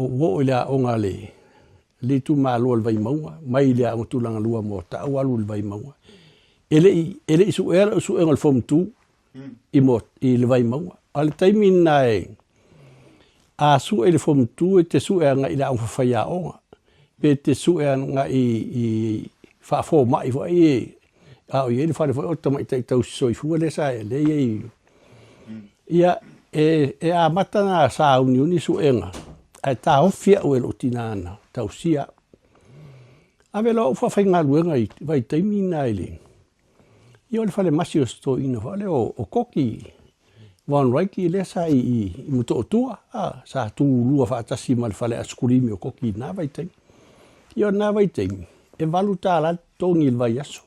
o le aonga le tu malo le vai maua mai le o tu langa lua mo ta walu le vai maua ele isu el fom tu i le vai maua al taimi nai a su ele fom tu e te su nga i la fa ya o pe te su nga i fa fo mai fo i a o ele fa le fo o tama i tau so i fu le sa le ia a matana sa uniuni su nga ai ta ofia o lo tinana tau sia ave lo fa fainga luenga i vai taimi nai le io le fale masio sto ino vale o koki van raiki le sa i muto tua sa tu lua fa tasi mal fale askurimi o koki na vai taimi io na vai taimi e valuta la toni il vai aso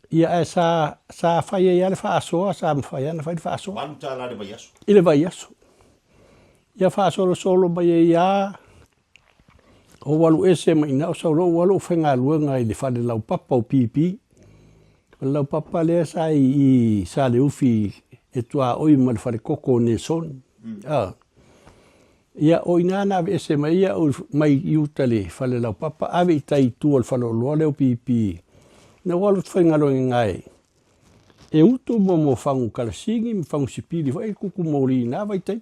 ia sa fa ia le fa so sa fa ia na fa so valuta la de vai aso ile vai aso ia fa solo ba ia o walu ese mai na so lo walu fenga luenga i le fale lau papa o pipi lau papa le sa i sa le ufi e tua oi mal fale koko ne son ia o inana ese mai ia o mai iutale fale lau papa ave tai tu al falo lo le o pipi na walu fenga lo ngai e utu mo fangu kalsingi fangu sipili vai kuku mori na vai tai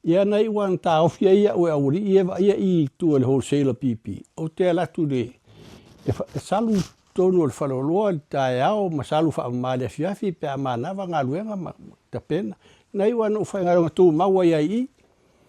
ia nei wan ta ofia ia o auri ia i tu el wholesale pipi o te la tu de salu tonu el falo lo ta ao masalu fa male fiafi pe amana va ngaluenga ta pena nei wan o fa ngaro tu maua ia i